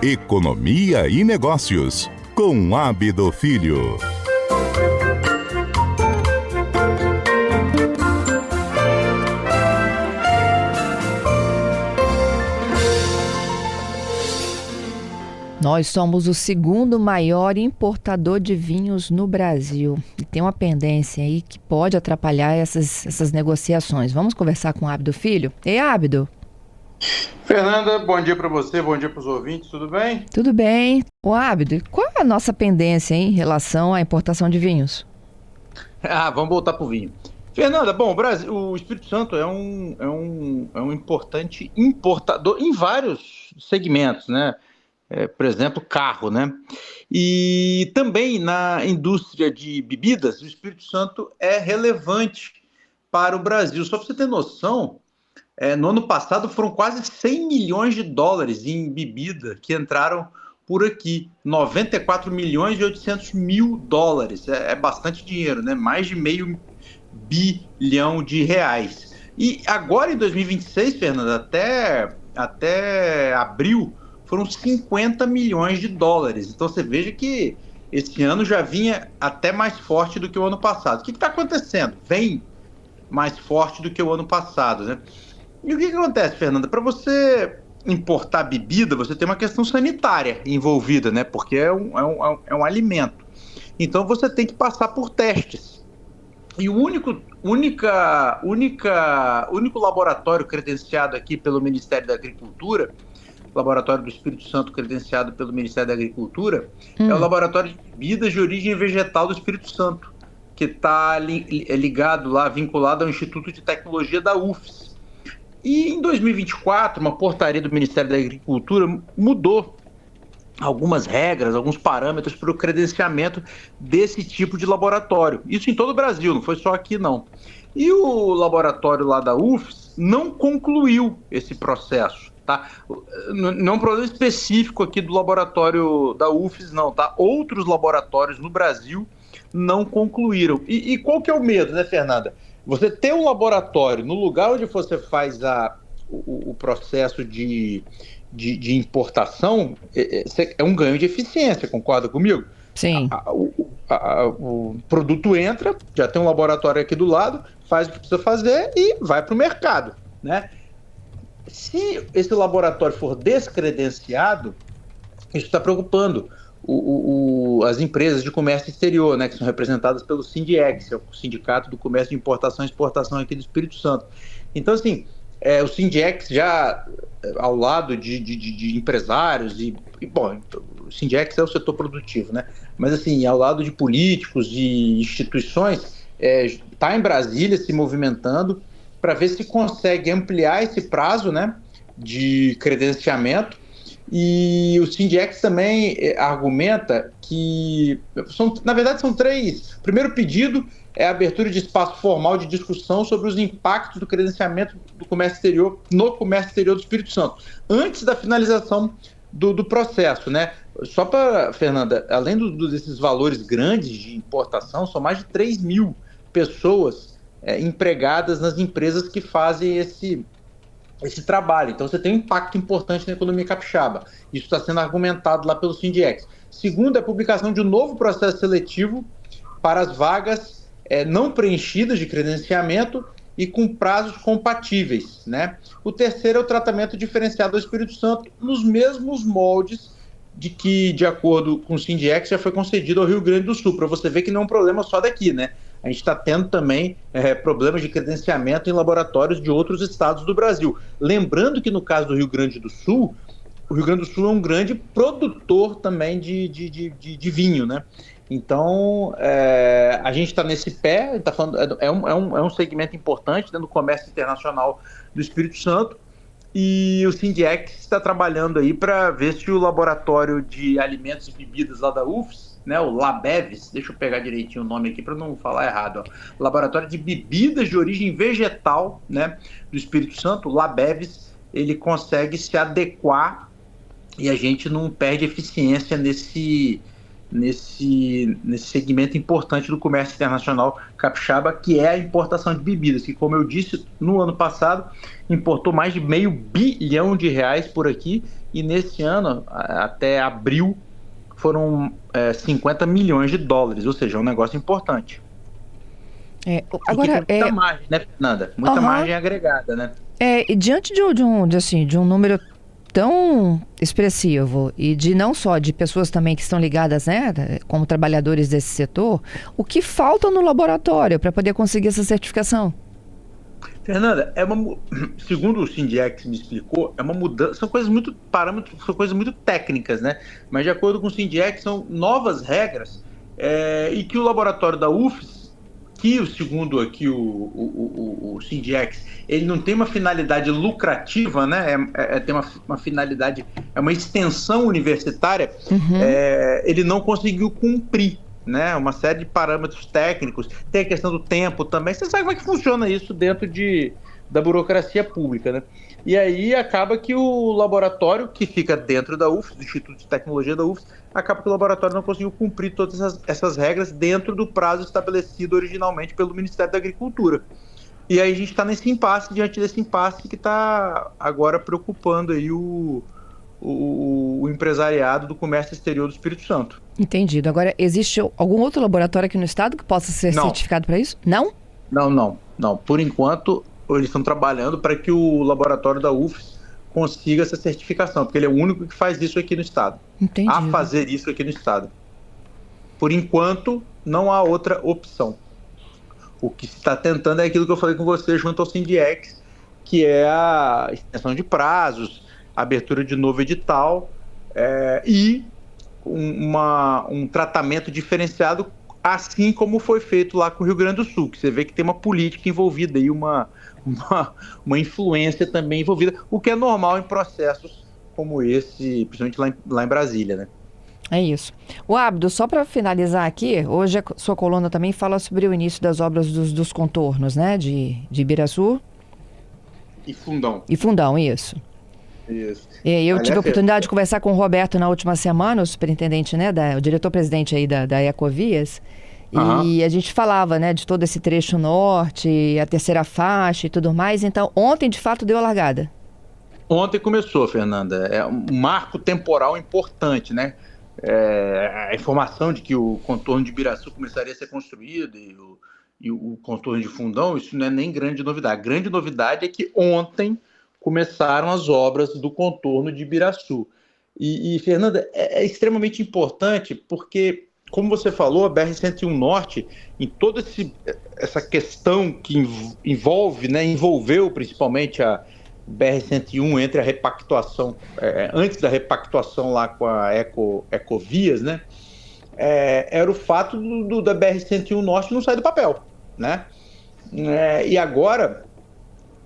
Economia e Negócios, com Ábido Filho. Nós somos o segundo maior importador de vinhos no Brasil. E tem uma pendência aí que pode atrapalhar essas negociações. Vamos conversar com o Ábido Filho? Ei, Ábido. Fernanda, bom dia para você, bom dia para os ouvintes, tudo bem? Tudo bem. Ô, Ábido, qual é a nossa pendência em relação à importação de vinhos? Vamos voltar para o vinho. Fernanda, bom, o Espírito Santo é um importante importador em vários segmentos, né? Por exemplo, carro, né? E também na indústria de bebidas, o Espírito Santo é relevante para o Brasil. Só para você ter noção, no ano passado foram quase 100 milhões de dólares em bebida que entraram por aqui. 94 milhões e 800 mil dólares. É bastante dinheiro, né? Mais de meio bilhão de reais. E agora em 2026, Fernanda, até abril, foram 50 milhões de dólares. Então você veja que esse ano já vinha até mais forte do que o ano passado. O que está acontecendo? Vem mais forte do que o ano passado, né? E o que acontece, Fernanda? Para você importar bebida, você tem uma questão sanitária envolvida, né? Porque é um alimento. Então você tem que passar por testes. E o único laboratório credenciado aqui pelo Ministério da Agricultura, Laboratório do Espírito Santo credenciado pelo Ministério da Agricultura, é o Laboratório de Bebidas de Origem Vegetal do Espírito Santo, que está ligado lá, vinculado ao Instituto de Tecnologia da UFES. E em 2024, uma portaria do Ministério da Agricultura mudou algumas regras, alguns parâmetros para o credenciamento desse tipo de laboratório. Isso em todo o Brasil, não foi só aqui não. E o laboratório lá da UFES não concluiu esse processo. Tá? Não é um problema específico aqui do laboratório da UFES, não, tá? Outros laboratórios no Brasil não concluíram. E qual que é o medo, né, Fernanda? Você ter um laboratório no lugar onde você faz o processo de importação é um ganho de eficiência, concorda comigo? Sim. O produto entra, já tem um laboratório aqui do lado, faz o que precisa fazer e vai para o mercado, né? Se esse laboratório for descredenciado, isso está preocupando as empresas de comércio exterior, né, que são representadas pelo SINDIEX, que é o Sindicato do Comércio de Importação e Exportação aqui do Espírito Santo. Então, assim, o SINDIEX já ao lado de empresários bom, o SINDIEX é o setor produtivo, né? Mas, assim, ao lado de políticos e instituições, está em Brasília se movimentando para ver se consegue ampliar esse prazo, né, de credenciamento. E o SINDIEX também argumenta que, na verdade, são três. O primeiro pedido é a abertura de espaço formal de discussão sobre os impactos do credenciamento do comércio exterior no comércio exterior do Espírito Santo, antes da finalização do processo, né? Só para, Fernanda, além desses valores grandes de importação, são mais de 3 mil pessoas empregadas nas empresas que fazem esse trabalho. Então você tem um impacto importante na economia capixaba. Isso está sendo argumentado lá pelo SINDIEX. Segundo, a publicação de um novo processo seletivo para as vagas não preenchidas de credenciamento e com prazos compatíveis, né? O terceiro é o tratamento diferenciado do Espírito Santo nos mesmos moldes de acordo com o SINDIEX, já foi concedido ao Rio Grande do Sul, para você ver que não é um problema só daqui, né? A gente está tendo também problemas de credenciamento em laboratórios de outros estados do Brasil. Lembrando que no caso do Rio Grande do Sul, o Rio Grande do Sul é um grande produtor também de vinho, né? Então, a gente está nesse pé, tá falando, é um segmento importante dentro do comércio internacional do Espírito Santo, e o SINDIEX está trabalhando aí para ver se o laboratório de alimentos e bebidas lá da UFES, né, o Labeves, deixa eu pegar direitinho o nome aqui para não falar errado, ó, Laboratório de Bebidas de Origem Vegetal, né, do Espírito Santo, o Labeves, ele consegue se adequar e a gente não perde eficiência nesse segmento importante do comércio internacional capixaba, que é a importação de bebidas, que, como eu disse, no ano passado importou mais de R$500 bilhão por aqui, e nesse ano, até abril, foram 50 milhões de dólares, ou seja, é um negócio importante. Agora, muita margem, né, Fernanda? Muita margem agregada, né? E diante de um número tão expressivo e de não só de pessoas também que estão ligadas, né, como trabalhadores desse setor, o que falta no laboratório para poder conseguir essa certificação? Fernanda, segundo o Sindirex me explicou, é uma mudança, são coisas muito técnicas, né? Mas de acordo com o Sindirex, são novas regras e que o laboratório da UFES, que segundo aqui o Sindirex, ele não tem uma finalidade lucrativa, né? Tem uma finalidade, é uma extensão universitária, ele não conseguiu cumprir, né? Uma série de parâmetros técnicos, tem a questão do tempo também. Você sabe como é que funciona isso dentro da burocracia pública, né? E aí acaba que o laboratório, que fica dentro da UFES, do Instituto de Tecnologia da UFES, acaba que o laboratório não conseguiu cumprir todas essas regras dentro do prazo estabelecido originalmente pelo Ministério da Agricultura. E aí a gente está diante desse impasse que está agora preocupando aí o empresariado do comércio exterior do Espírito Santo. Entendido. Agora, existe algum outro laboratório aqui no estado que possa ser certificado para isso? Não? Não. Por enquanto, eles estão trabalhando para que o laboratório da UFES consiga essa certificação, porque ele é o único que faz isso aqui no estado. Entendido. A fazer isso aqui no estado. Por enquanto, não há outra opção. O que se está tentando é aquilo que eu falei com você junto ao Sindirex, que é a extensão de prazos, abertura de novo edital e um tratamento diferenciado, assim como foi feito lá com o Rio Grande do Sul, que você vê que tem uma política envolvida e uma influência também envolvida, o que é normal em processos como esse, principalmente lá em Brasília, né? É isso. O Abdo, só para finalizar aqui, hoje a sua coluna também fala sobre o início das obras dos contornos, né, de Ibiraçu. E Fundão. E Fundão, isso. Isso. Eu tive a oportunidade de conversar com o Roberto na última semana, o superintendente, né, o diretor-presidente aí da Ecovias, e a gente falava, né, de todo esse trecho norte, a terceira faixa e tudo mais. Então, ontem, de fato, deu a largada. Ontem começou, Fernanda. É um marco temporal importante, né? A informação de que o contorno de Ibiraçu começaria a ser construído e o contorno de Fundão, isso não é nem grande novidade. A grande novidade é que ontem começaram as obras do contorno de Ibiraçu. E Fernanda, é extremamente importante porque, como você falou, a BR-101 Norte, em toda essa questão que envolveu principalmente a BR-101 entre a repactuação, antes da repactuação lá com a Ecovias, né? Era o fato da BR-101 Norte não sair do papel, né? E agora,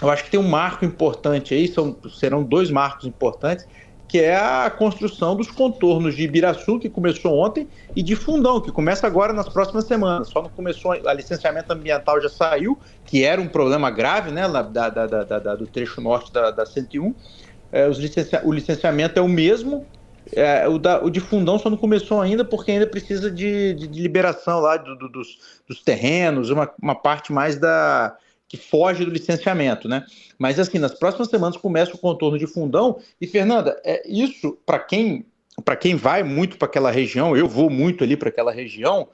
eu acho que tem um marco importante aí, serão dois marcos importantes, que é a construção dos contornos de Ibiraçu, que começou ontem, e de Fundão, que começa agora nas próximas semanas. Só não começou, a licenciamento ambiental já saiu, que era um problema grave, né, do trecho norte da 101. O licenciamento é o mesmo, o de Fundão só não começou ainda, porque ainda precisa de liberação lá dos terrenos, uma parte mais que foge do licenciamento, né? Mas assim, nas próximas semanas começa o contorno de Fundão. E Fernanda, isso para quem vai muito para aquela região, eu vou muito ali para aquela região,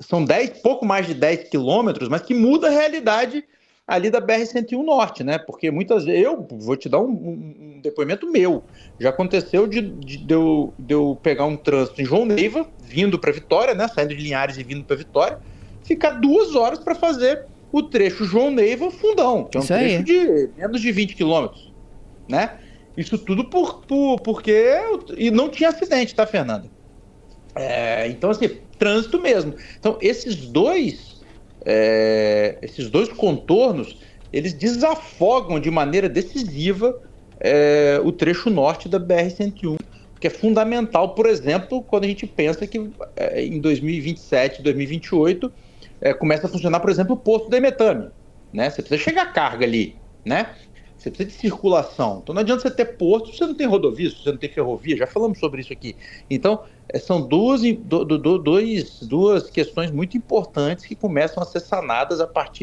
são pouco mais de 10 quilômetros, mas que muda a realidade ali da BR-101 Norte, né? Porque muitas vezes, eu vou te dar um depoimento meu, já aconteceu de eu pegar um trânsito em João Neiva, vindo para Vitória, né? Saindo de Linhares e vindo para Vitória, ficar 2 horas para fazer o trecho João Neiva-Fundão, que é um trecho de menos de 20 quilômetros, né? Isso tudo porque... E não tinha acidente, tá, Fernanda? Então, assim, trânsito mesmo. Então, esses dois contornos, eles desafogam de maneira decisiva o trecho norte da BR-101, que é fundamental, por exemplo, quando a gente pensa que em 2027, 2028... começa a funcionar, por exemplo, o posto da Emetame, né? Você precisa chegar a carga ali, né? Você precisa de circulação. Então não adianta você ter porto se você não tem rodovia, se você não tem ferrovia. Já falamos sobre isso aqui. Então, são duas questões muito importantes que começam a ser sanadas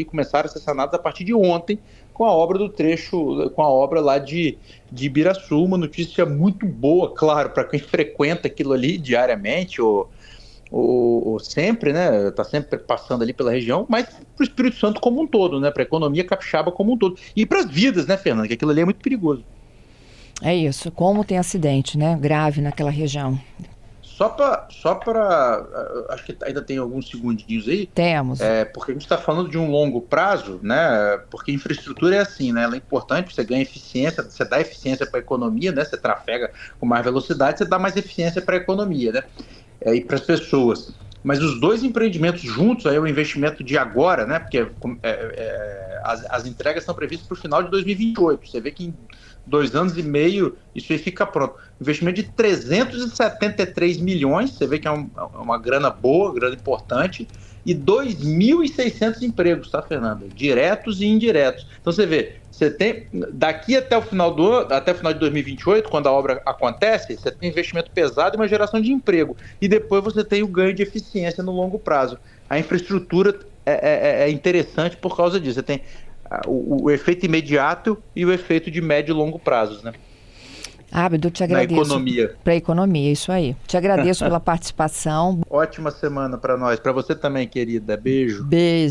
começaram a ser sanadas a partir de ontem, com a obra do trecho, com a obra lá de Ibiraçu. Uma notícia muito boa, claro, para quem frequenta aquilo ali diariamente, ou sempre, né? Está sempre passando ali pela região, mas para o Espírito Santo como um todo, né? Para a economia capixaba como um todo. E para as vidas, né, Fernanda? Que aquilo ali é muito perigoso. É isso, como tem acidente, né? Grave naquela região. Só para acho que ainda tem alguns segundinhos aí. Temos. Porque a gente está falando de um longo prazo, né? Porque infraestrutura é assim, né? Ela é importante, você ganha eficiência, você dá eficiência para a economia, né? Você trafega com mais velocidade, você dá mais eficiência para a economia, né? E para as pessoas. Mas os dois empreendimentos juntos, aí é o investimento de agora, né? Porque as entregas estão previstas para o final de 2028. Você vê que em 2 anos e meio isso aí fica pronto. Investimento de 373 milhões, você vê que é uma grana boa, grana importante, e 2.600 empregos, tá, Fernanda? Diretos e indiretos. Então você vê, você tem, daqui até o final de 2028, quando a obra acontece, você tem investimento pesado e uma geração de emprego. E depois você tem o ganho de eficiência no longo prazo. A infraestrutura é interessante por causa disso. Você tem o efeito imediato e o efeito de médio e longo prazos, né? Abdo, te agradeço. Na economia. Para a economia, isso aí. Te agradeço pela participação. Ótima semana para nós. Para você também, querida. Beijo. Beijo.